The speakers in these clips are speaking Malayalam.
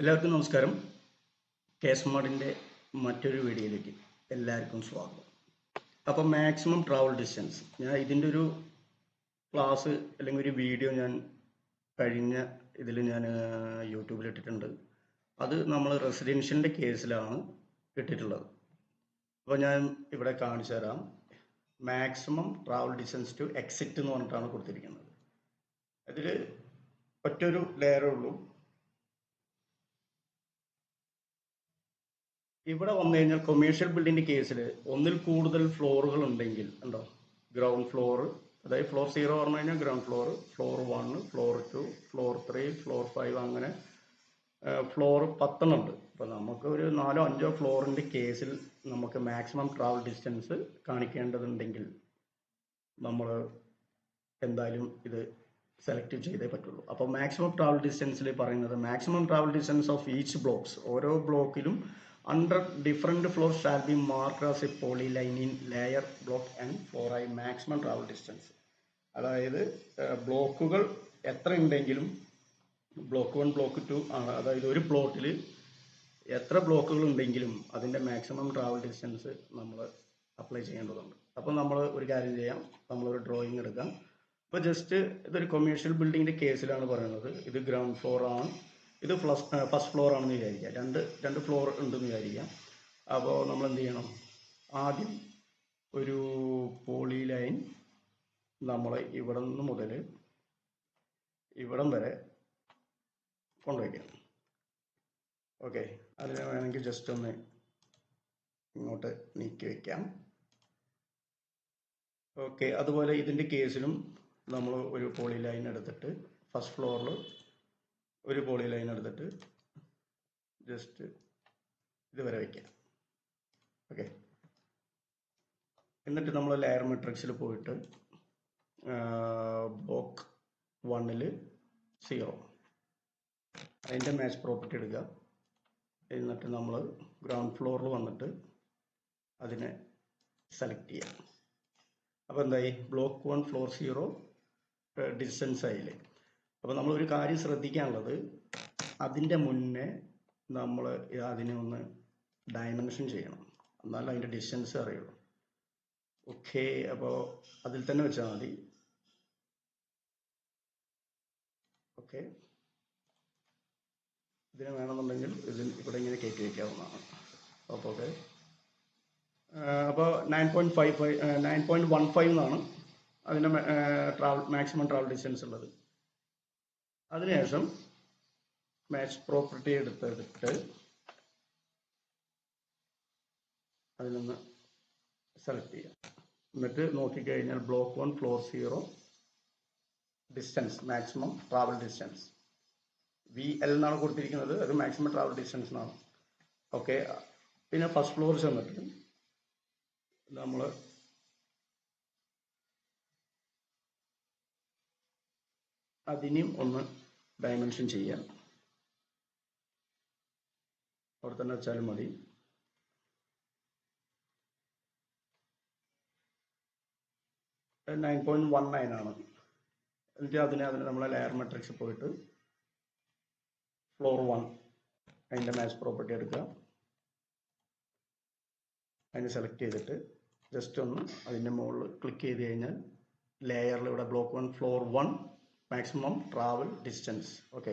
എല്ലാവർക്കും നമസ്കാരം. കെ സ്മാർട്ടിൻ്റെ മറ്റൊരു വീഡിയോയിലേക്ക് എല്ലാവർക്കും സ്വാഗതം. അപ്പോൾ മാക്സിമം ട്രാവൽ ഡിസ്റ്റൻസ്, ഞാൻ ഇതിൻ്റെ ഒരു ക്ലാസ് അല്ലെങ്കിൽ ഒരു വീഡിയോ ഞാൻ കഴിഞ്ഞ ഇതിൽ ഞാൻ യൂട്യൂബിൽ ഇട്ടിട്ടുണ്ട്. അത് നമ്മൾ റെസിഡൻഷ്യലിൻ്റെ കേസിലാണ് ഇട്ടിട്ടുള്ളത്. അപ്പോൾ ഞാൻ ഇവിടെ കാണിച്ചു തരാം. Maximum travel distance to exit എന്ന് പറഞ്ഞിട്ടാണ് കൊടുത്തിരിക്കുന്നത്. അതിൽ ഒറ്റൊരു ലെയറേ ഉള്ളൂ. ഇവിടെ വന്നു കഴിഞ്ഞാൽ കൊമേഴ്ഷ്യൽ ബിൽഡിങ്ങിന്റെ കേസിൽ ഒന്നിൽ കൂടുതൽ ഫ്ലോറുകൾ ഉണ്ടെങ്കിൽ ഉണ്ടോ, ഗ്രൗണ്ട് ഫ്ലോർ, അതായത് ഫ്ലോർ 0 പറഞ്ഞു കഴിഞ്ഞാൽ ground floor, floor 1, floor 2, floor 3, floor 5, അങ്ങനെ ഫ്ലോർ 10 ഉണ്ട്. അപ്പോൾ നമുക്ക് ഒരു 4-5 ഫ്ലോറിന്റെ കേസിൽ നമുക്ക് മാക്സിമം ട്രാവൽ ഡിസ്റ്റൻസ് കാണിക്കേണ്ടതുണ്ടെങ്കിൽ നമ്മൾ എന്തായാലും ഇത് സെലക്ട് ചെയ്തേ പറ്റുള്ളൂ. അപ്പോൾ മാക്സിമം ട്രാവൽ ഡിസ്റ്റൻസിൽ പറയുന്നത് maximum travel distance of each blocks, ഓരോ ബ്ലോക്കിലും under different floors shall be marked as a polyline in layer, block and floor ആയി maximum travel distance. അതായത് ബ്ലോക്കുകൾ എത്ര ഉണ്ടെങ്കിലും ബ്ലോക്ക് 1, ബ്ലോക്ക് 2 ആണ്. അതായത് ഒരു പ്ലോട്ടിൽ എത്ര ബ്ലോക്കുകൾ ഉണ്ടെങ്കിലും അതിൻ്റെ മാക്സിമം ട്രാവൽ ഡിസ്റ്റൻസ് നമ്മൾ അപ്ലൈ ചെയ്യേണ്ടതുണ്ട്. അപ്പോൾ നമ്മൾ ഒരു കാര്യം ചെയ്യാം, നമ്മളൊരു ഡ്രോയിങ് എടുക്കാം. ഇപ്പോൾ ജസ്റ്റ് ഇതൊരു കൊമേഴ്ഷ്യൽ ബിൽഡിങ്ങിൻ്റെ കേസിലാണ് പറയുന്നത്. ഇത് ഗ്രൗണ്ട് ഫ്ലോർ ആണ്, ഇത് ഫസ്റ്റ് ഫ്ലോർ ആണെന്ന് വിചാരിക്കാം. രണ്ട് ഫ്ലോർ ഉണ്ടെന്ന് വിചാരിക്കാം. അപ്പോൾ നമ്മൾ എന്ത് ചെയ്യണം, ആദ്യം ഒരു പോളി ലൈൻ നമ്മൾ ഇവിടെ നിന്ന് മുതൽ ഇവിടം വരെ കൊണ്ടുവയ്ക്കാം. ഓക്കെ, അതിന് വേണമെങ്കിൽ ജസ്റ്റ് ഒന്ന് ഇങ്ങോട്ട് നീക്കി വയ്ക്കാം. ഓക്കെ, അതുപോലെ ഇതിൻ്റെ കേസിലും നമ്മൾ ഒരു പോളി ലൈൻ എടുത്തിട്ട് ഫസ്റ്റ് ഫ്ലോറിൽ ഒരു പോളി ലൈൻ എടുത്തിട്ട് ജസ്റ്റ് ഇതുവരെ വയ്ക്കാം. ഓക്കെ, എന്നിട്ട് നമ്മൾ ലെയർ മെട്രിക്സിൽ പോയിട്ട് ബ്ലോക്ക് 1 0 അതിൻ്റെ മാച്ച് പ്രോപ്പർട്ടി എടുക്കുക. എന്നിട്ട് നമ്മൾ ഗ്രൗണ്ട് ഫ്ലോറിൽ വന്നിട്ട് അതിനെ സെലക്ട് ചെയ്യാം. അപ്പോൾ എന്തായി, ബ്ലോക്ക് 1 ഫ്ലോർ 0 ഡിസ്റ്റൻസ് ആയില്ലേ. അപ്പോൾ നമ്മൾ ഒരു കാര്യം ശ്രദ്ധിക്കാനുള്ളത്, അതിൻ്റെ മുന്നേ നമ്മൾ അതിനെ ഒന്ന് ഡയമെൻഷൻ ചെയ്യണം, എന്നാലും അതിൻ്റെ ഡിസ്റ്റൻസ് അറിയുള്ളൂ. ഓക്കെ, അപ്പോൾ അതിൽ തന്നെ വെച്ചാൽ മതി. ഓക്കെ, ഇതിന് വേണമെന്നുണ്ടെങ്കിൽ ഇവിടെ ഇങ്ങനെ കയറ്റി വയ്ക്കാവുന്നതാണ്. അപ്പോൾ ഓക്കെ, അപ്പോൾ 9.15 എന്നാണ് അതിൻ്റെ മാക്സിമം ട്രാവൽ ഡിസ്റ്റൻസ് ഉള്ളത്. അതിനുശേഷം മാച്ച് പ്രോപ്പർട്ടി എടുത്തിട്ട് അതിൽ നിന്ന് സെലക്ട് ചെയ്യാം. എന്നിട്ട് നോക്കിക്കഴിഞ്ഞാൽ block 1 floor 0 distance, maximum travel distance VL എന്നാണ് കൊടുത്തിരിക്കുന്നത്. അത് മാക്സിമം ട്രാവൽ ഡിസ്റ്റൻസ് എന്നാണ്. ഓക്കെ, പിന്നെ ഫസ്റ്റ് ഫ്ലോർ ചെന്നിട്ട് നമ്മൾ അതിനെയും ഒന്ന് ഡയമെൻഷൻ ചെയ്യാം. അവിടെ തന്നെ വെച്ചാലും മതി. അത് 9.19 ആണ്. എന്നിട്ട് അതിനെ നമ്മളെ ലെയർ മെട്രിക്സ് പോയിട്ട് ഫ്ലോർ 1 അതിൻ്റെ മാച്ച് പ്രോപ്പർട്ടി എടുക്കുക. അതിന് സെലക്ട് ചെയ്തിട്ട് ജസ്റ്റ് ഒന്ന് അതിൻ്റെ മുകളിൽ ക്ലിക്ക് ചെയ്ത് കഴിഞ്ഞാൽ ലെയറിൽ ഇവിടെ block 1 floor 1 maximum travel distance. Okay,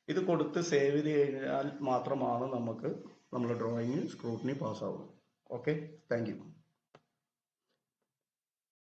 ഇത് കൊടുത്ത് സേവ് ചെയ്ത് കഴിഞ്ഞാൽ മാത്രമാണ് നമുക്ക് നമ്മുടെ ഡ്രോയിങ് സ്ക്രൂട്ടിനി പാസ്സാവുള്ളൂ. Okay, thank U.